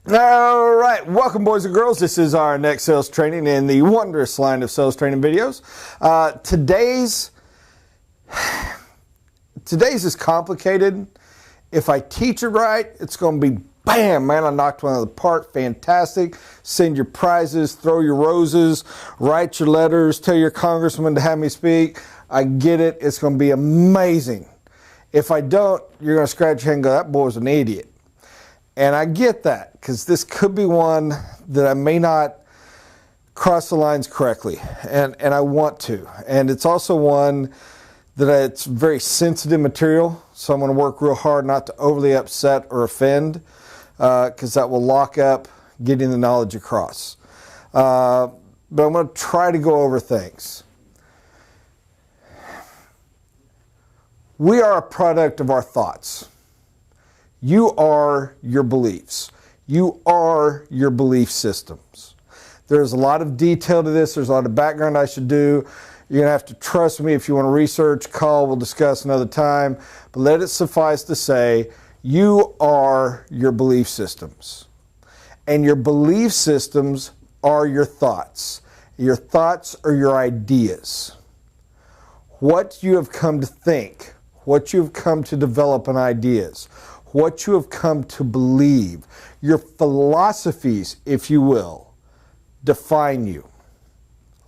All right, welcome boys and girls. This is our next sales training in the wondrous line of sales training videos. Today's is complicated. If I teach it right, it's going to be bam, man, I knocked one out of the park, fantastic. Send your prizes, throw your roses, write your letters, tell your congressman to have me speak. I get it, it's going to be amazing. If I don't, you're going to scratch your head and go, that boy's an idiot. And I get that, because this could be one that I may not cross the lines correctly, and I want to. And it's also one that it's very sensitive material, so I'm going to work real hard not to overly upset or offend, because that will lock up getting the knowledge across. But I'm going to try to go over things. We are a product of our thoughts. You are your beliefs. You are your belief systems. There's a lot of detail to this. There's a lot of background I should do. You're going to have to trust me. If you want to research, call. We'll discuss another time. But let it suffice to say, you are your belief systems. And your belief systems are your thoughts. Your thoughts are your ideas. What you have come to think, what you have come to develop in ideas, what you have come to believe, your philosophies, if you will, define you.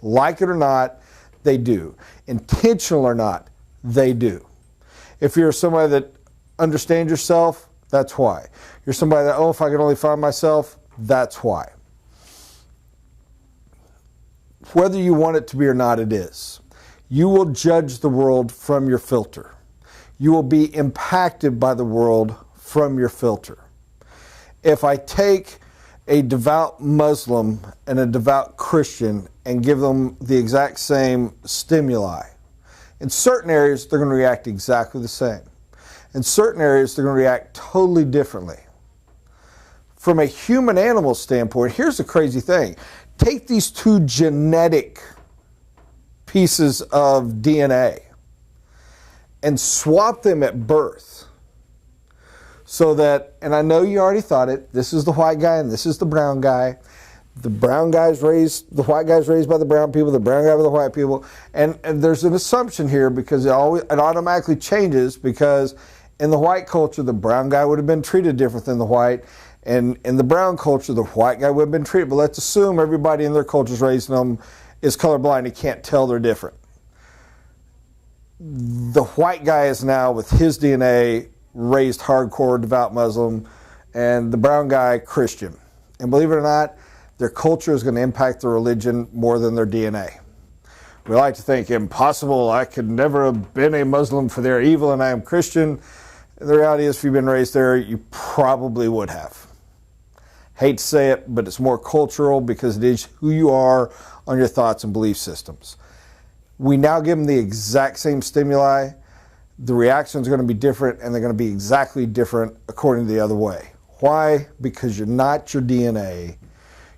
Like it or not, they do. Intentional or not, they do. If you're somebody that understands yourself, that's why. You're somebody that, oh, if I could only find myself, that's why. Whether you want it to be or not, it is. You will judge the world from your filter. You will be impacted by the world from your filter. If I take a devout Muslim and a devout Christian and give them the exact same stimuli, in certain areas they're going to react exactly the same. In certain areas they're going to react totally differently. From a human-animal standpoint, here's the crazy thing. Take these two genetic pieces of DNA and swap them at birth. So that, and I know you already thought it, this is the white guy and this is the brown guy. The white guy's raised by the brown people, the brown guy by the white people. And there's an assumption here because it automatically changes, because in the white culture, the brown guy would have been treated different than the white. And in the brown culture, the white guy would have been treated. But let's assume everybody in their culture is raising them is colorblind and can't tell they're different. The white guy is now, with his DNA, raised hardcore devout Muslim, and the brown guy Christian. And believe it or not, their culture is going to impact their religion more than their DNA. We like to think, impossible, I could never have been a Muslim, for they're evil and I am Christian. And the reality is, if you've been raised there, you probably would have. Hate to say it, but it's more cultural, because it is who you are on your thoughts and belief systems. We now give them the exact same stimuli. The reactions are going to be different, and they're going to be exactly different according to the other way. Why? Because you're not your DNA.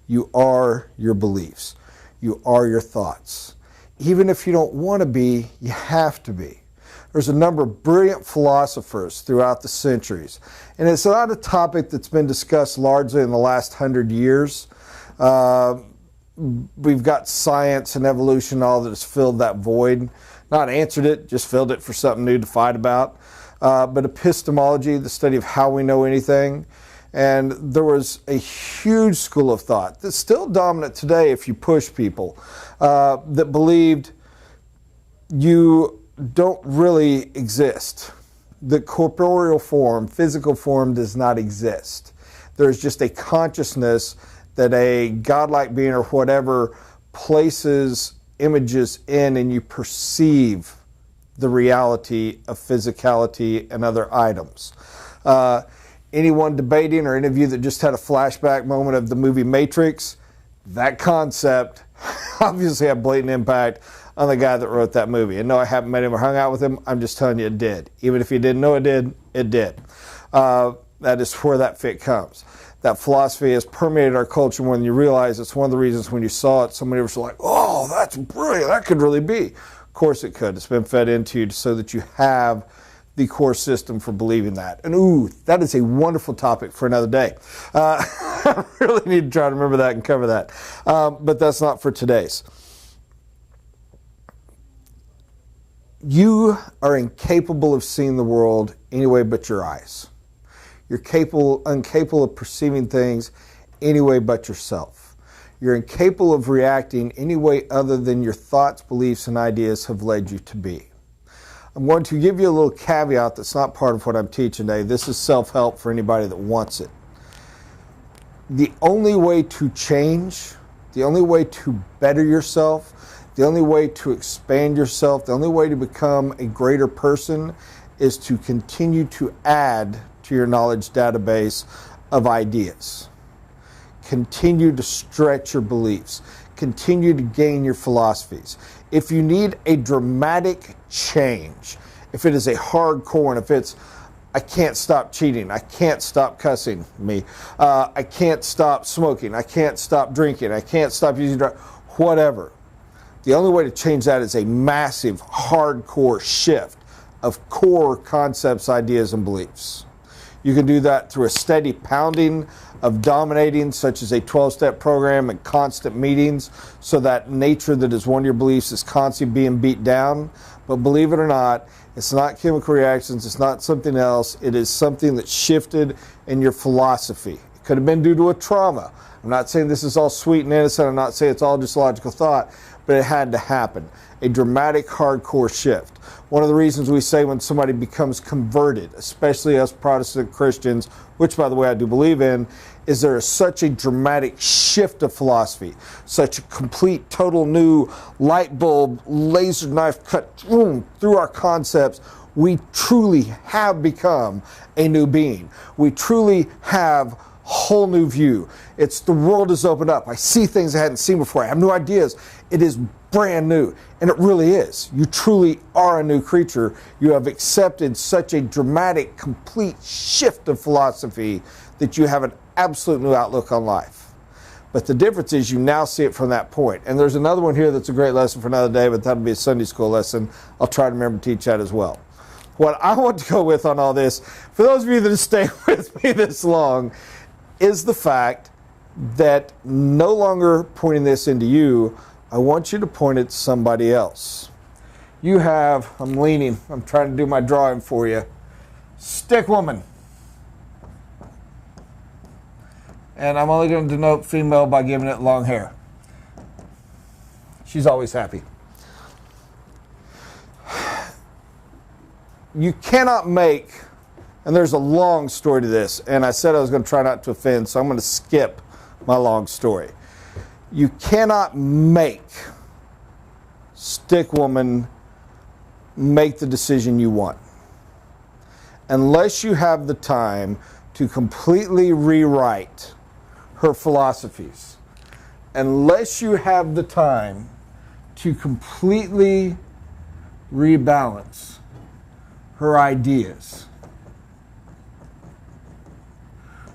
You are your beliefs. You are your thoughts. Even if you don't want to be, you have to be. There's a number of brilliant philosophers throughout the centuries, and it's not a topic that's been discussed largely in the last 100 years. We've got science and evolution, all that has filled that void. Not answered it, just filled it for something new to fight about. But epistemology, the study of how we know anything. And there was a huge school of thought that's still dominant today if you push people, that believed you don't really exist. The corporeal form, physical form, does not exist. There's just a consciousness that a godlike being or whatever places images in, and you perceive the reality of physicality and other items. Anyone debating, or any of you that just had a flashback moment of the movie Matrix, that concept obviously had blatant impact on the guy that wrote that movie. And no, I haven't met him or hung out with him. I'm just telling you it did. Even if you didn't know it did, it did. That is where that fit comes. That philosophy has permeated our culture. When you realize it's one of the reasons when you saw it, somebody was like, oh, that's brilliant. That could really be. Of course it could. It's been fed into you so that you have the core system for believing that. And ooh, that is a wonderful topic for another day. I really need to try to remember that and cover that. But that's not for today's. You are incapable of seeing the world any way but your eyes. You're incapable of perceiving things any way but yourself. You're incapable of reacting any way other than your thoughts, beliefs, and ideas have led you to be. I'm going to give you a little caveat that's not part of what I'm teaching today. This is self-help for anybody that wants it. The only way to change, the only way to better yourself, the only way to expand yourself, the only way to become a greater person is to continue to add to your knowledge database of ideas. Continue to stretch your beliefs. Continue to gain your philosophies. If you need a dramatic change, if it is a hardcore and if it's, I can't stop cheating, I can't stop cussing I can't stop smoking, I can't stop drinking, I can't stop using drugs, whatever. The only way to change that is a massive, hardcore shift of core concepts, ideas, and beliefs. You can do that through a steady pounding of dominating, such as a 12-step program and constant meetings, so that nature that is one of your beliefs is constantly being beat down. But believe it or not, it's not chemical reactions, it's not something else, it is something that shifted in your philosophy. It could have been due to a trauma. I'm not saying this is all sweet and innocent, I'm not saying it's all just logical thought, but it had to happen. A dramatic, hardcore shift. One of the reasons we say when somebody becomes converted, especially us Protestant Christians, which by the way I do believe in, is there is such a dramatic shift of philosophy, such a complete, total new light bulb, laser knife cut through our concepts. We truly have become a new being. We truly have whole new view. It's the world has opened up. I see things I hadn't seen before. I have new ideas. It is brand new. And it really is. You truly are a new creature. You have accepted such a dramatic, complete shift of philosophy that you have an absolute new outlook on life. But the difference is you now see it from that point. And there's another one here that's a great lesson for another day, but that'll be a Sunday school lesson. I'll try to remember to teach that as well. What I want to go with on all this, for those of you that have stayed with me this long, is the fact that no longer pointing this into you, I want you to point it to somebody else. You have, I'm leaning, I'm trying to do my drawing for you, stick woman. And I'm only going to denote female by giving it long hair. She's always happy. You cannot make, and there's a long story to this, and I said I was going to try not to offend, so I'm going to skip my long story. You cannot make stick woman make the decision you want unless you have the time to completely rewrite her philosophies, unless you have the time to completely rebalance her ideas,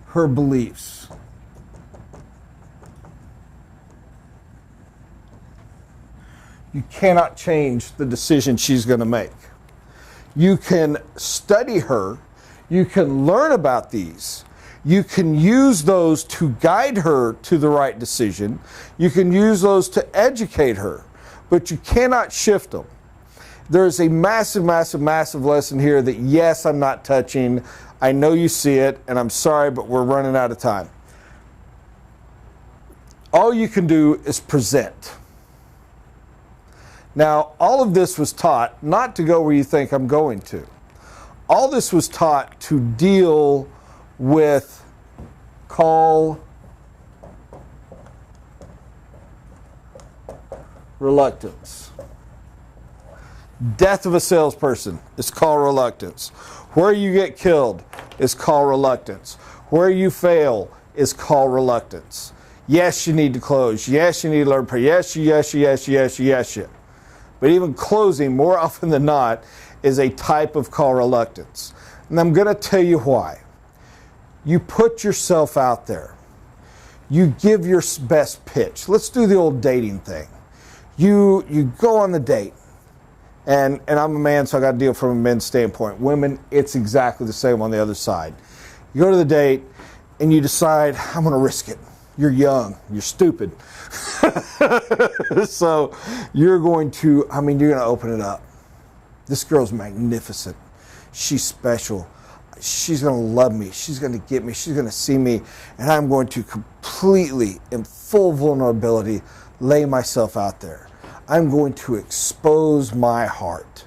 her beliefs. You cannot change the decision she's going to make. You can study her. You can learn about these. You can use those to guide her to the right decision. You can use those to educate her, but you cannot shift them. There's a massive, massive, massive lesson here that, yes, I'm not touching. I know you see it, and I'm sorry, but we're running out of time. All you can do is present. Now, all of this was taught not to go where you think I'm going to. All this was taught to deal with call reluctance. Death of a salesperson is call reluctance. Where you get killed is call reluctance. Where you fail is call reluctance. Yes, you need to close. Yes, you need to learn prayer. Yes, yes. But even closing, more often than not, is a type of call reluctance. And I'm going to tell you why. You put yourself out there. You give your best pitch. Let's do the old dating thing. You go on the date. And I'm a man, so I got to deal from a men's standpoint. Women, it's exactly the same on the other side. You go to the date and you decide, I'm going to risk it. You're young, you're stupid. So you're going to open it up. This girl's magnificent. She's special. She's going to love me. She's going to get me. She's going to see me. And I'm going to completely, in full vulnerability, lay myself out there. I'm going to expose my heart.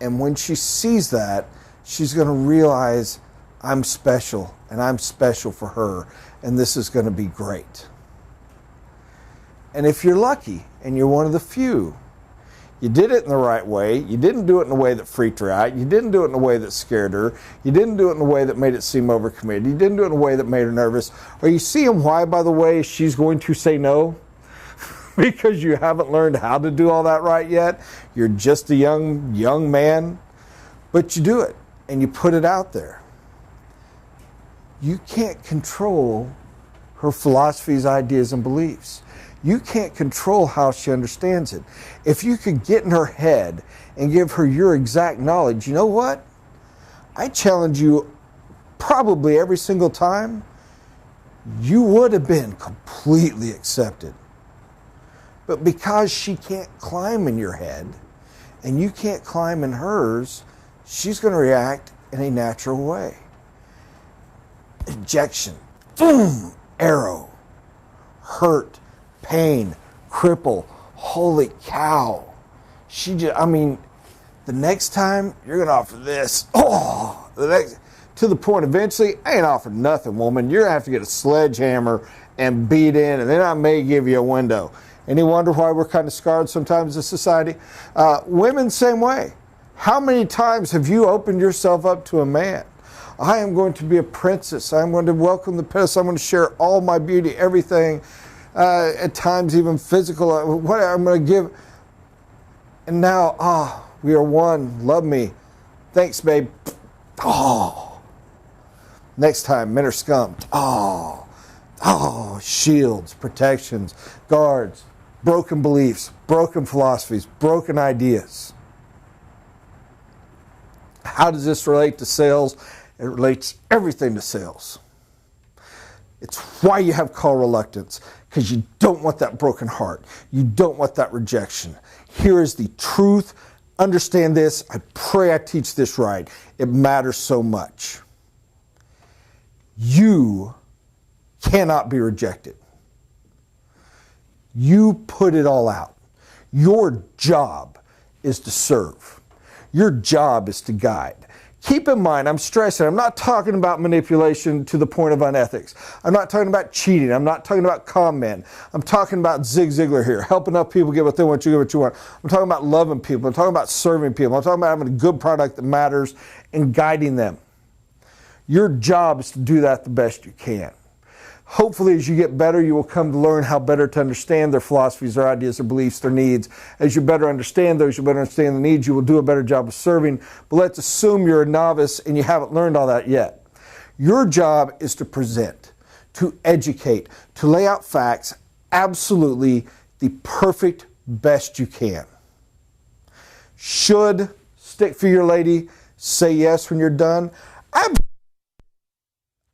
And when she sees that, she's going to realize I'm special, and I'm special for her, and this is going to be great. And if you're lucky, and you're one of the few, you did it in the right way. You didn't do it in a way that freaked her out. You didn't do it in a way that scared her. You didn't do it in a way that made it seem overcommitted. You didn't do it in a way that made her nervous. Are you seeing why, by the way, she's going to say no? Because you haven't learned how to do all that right yet. You're just a young man, but you do it, and you put it out there. You can't control her philosophies, ideas, and beliefs. You can't control how she understands it. If you could get in her head and give her your exact knowledge, you know what? I challenge you, probably every single time, you would have been completely accepted. But because she can't climb in your head and you can't climb in hers, she's going to react in a natural way. Ejection, boom, arrow, hurt, pain, cripple, holy cow. The next time you're going to offer this, to the point eventually, I ain't offering nothing, woman. You're going to have to get a sledgehammer and beat in, and then I may give you a window. Any wonder why we're kind of scarred sometimes as a society? Women, same way. How many times have you opened yourself up to a man? I am going to be a princess. I'm going to welcome the prince. I'm going to share all my beauty, everything, at times even physical, what I'm going to give. And now, we are one. Love me. Thanks, babe. Oh. Next time, men are skunked. Oh, shields, protections, guards, broken beliefs, broken philosophies, broken ideas. How does this relate to sales? It relates everything to sales. It's why you have call reluctance, because you don't want that broken heart. You don't want that rejection. Here is the truth. Understand this. I pray I teach this right. It matters so much. You cannot be rejected. You put it all out. Your job is to serve. Your job is to guide. Keep in mind, I'm stressing, I'm not talking about manipulation to the point of unethics. I'm not talking about cheating. I'm not talking about con men. I'm talking about Zig Ziglar here, helping other people get what they want, you get what you want. I'm talking about loving people. I'm talking about serving people. I'm talking about having a good product that matters and guiding them. Your job is to do that the best you can. Hopefully, as you get better, you will come to learn how better to understand their philosophies, their ideas, their beliefs, their needs. As you better understand those, you better understand the needs, you will do a better job of serving. But let's assume you're a novice and you haven't learned all that yet. Your job is to present, to educate, to lay out facts, absolutely the perfect best you can. Should stick for your lady, say yes when you're done?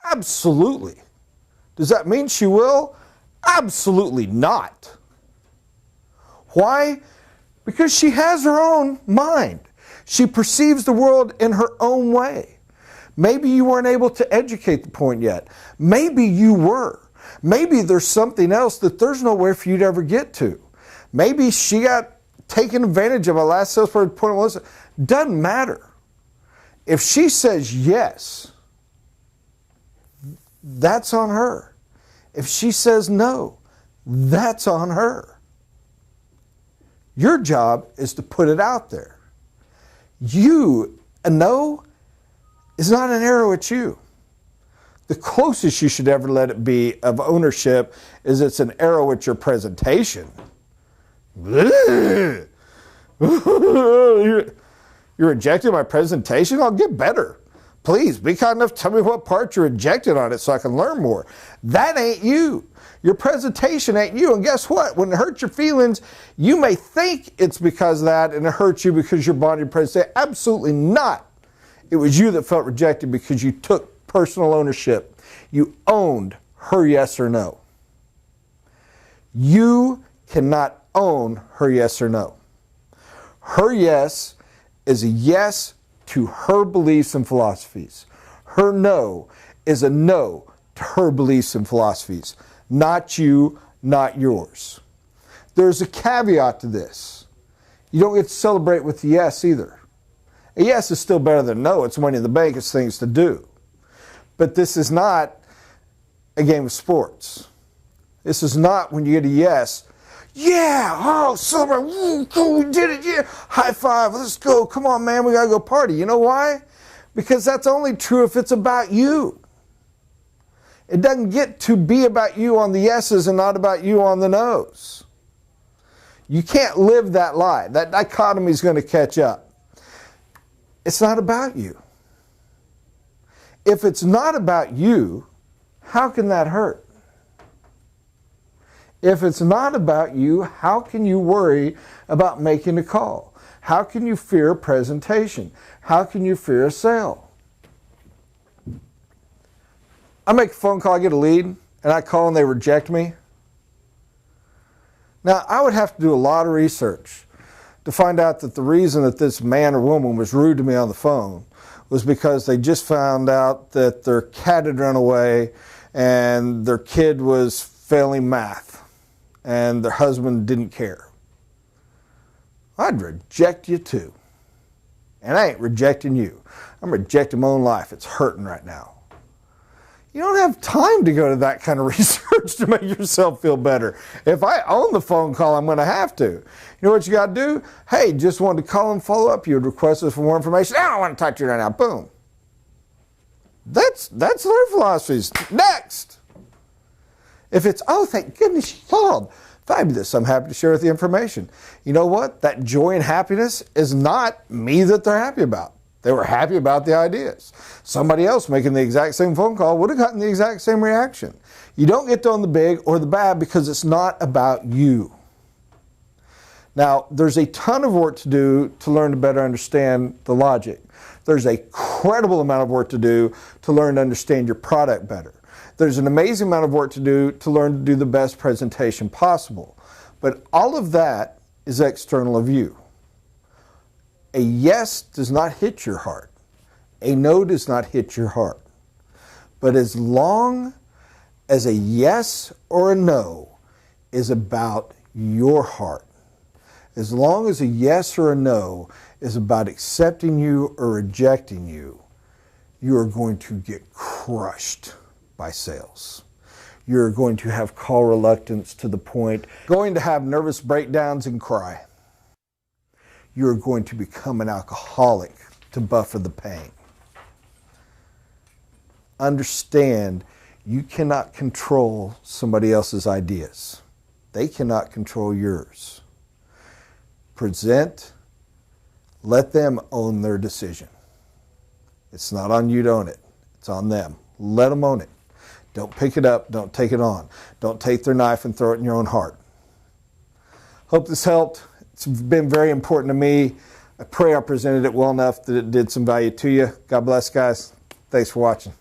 Absolutely. Does that mean she will? Absolutely not. Why? Because she has her own mind. She perceives the world in her own way. Maybe you weren't able to educate the point yet. Maybe you were. Maybe there's something else that there's nowhere for you to ever get to. Maybe she got taken advantage of. A last salesperson point, well, listen, doesn't matter. If she says yes, that's on her. If she says no, that's on her. Your job is to put it out there. A no is not an arrow at you. The closest you should ever let it be of ownership is it's an arrow at your presentation. You're rejecting my presentation? I'll get better. Please be kind enough to tell me what part you rejected on it so I can learn more. That ain't you. Your presentation ain't you. And guess what? When it hurts your feelings, you may think it's because of that and it hurts you because your body presentation. Absolutely not. It was you that felt rejected because you took personal ownership. You owned her yes or no. You cannot own her yes or no. Her yes is a yes to her beliefs and philosophies. Her no is a no to her beliefs and philosophies. Not you, not yours. There's a caveat to this. You don't get to celebrate with the yes either. A yes is still better than no. It's money in the bank. It's things to do. But this is not a game of sports. This is not when you get a yes. Yeah, oh, celebrate, woo, cool, we did it, yeah, high five, let's go, come on, man, we gotta go party. You know why? Because that's only true if it's about you. It doesn't get to be about you on the yeses and not about you on the nos. You can't live that lie. That dichotomy is going to catch up. It's not about you. If it's not about you, how can that hurt? If it's not about you, how can you worry about making a call? How can you fear a presentation? How can you fear a sale? I make a phone call, I get a lead, and I call and they reject me. Now, I would have to do a lot of research to find out that the reason that this man or woman was rude to me on the phone was because they just found out that their cat had run away and their kid was failing math and their husband didn't care. I'd reject you too. And I ain't rejecting you. I'm rejecting my own life. It's hurting right now. You don't have time to go to that kind of research to make yourself feel better. If I own the phone call, I'm going to have to. You know what you got to do? Hey, just wanted to call and follow up. You had requested for more information. I don't want to talk to you right now. Boom. That's their philosophies. Next. If it's, oh, thank goodness you called. Fabulous. I'm happy to share with you information. You know what? That joy and happiness is not me that they're happy about. They were happy about the ideas. Somebody else making the exact same phone call would have gotten the exact same reaction. You don't get to own the big or the bad because it's not about you. Now, there's a ton of work to do to learn to better understand the logic. There's a credible amount of work to do to learn to understand your product better. There's an amazing amount of work to do to learn to do the best presentation possible. But all of that is external of you. A yes does not hit your heart. A no does not hit your heart. But as long as a yes or a no is about your heart, as long as a yes or a no is about accepting you or rejecting you, you are going to get crushed by sales. You're going to have call reluctance to the point, going to have nervous breakdowns and cry. You're going to become an alcoholic to buffer the pain. Understand, you cannot control somebody else's ideas. They cannot control yours. Present, let them own their decision. It's not on you to own it. It's on them. Let them own it. Don't pick it up. Don't take it on. Don't take their knife and throw it in your own heart. Hope this helped. It's been very important to me. I pray I presented it well enough that it did some value to you. God bless, guys. Thanks for watching.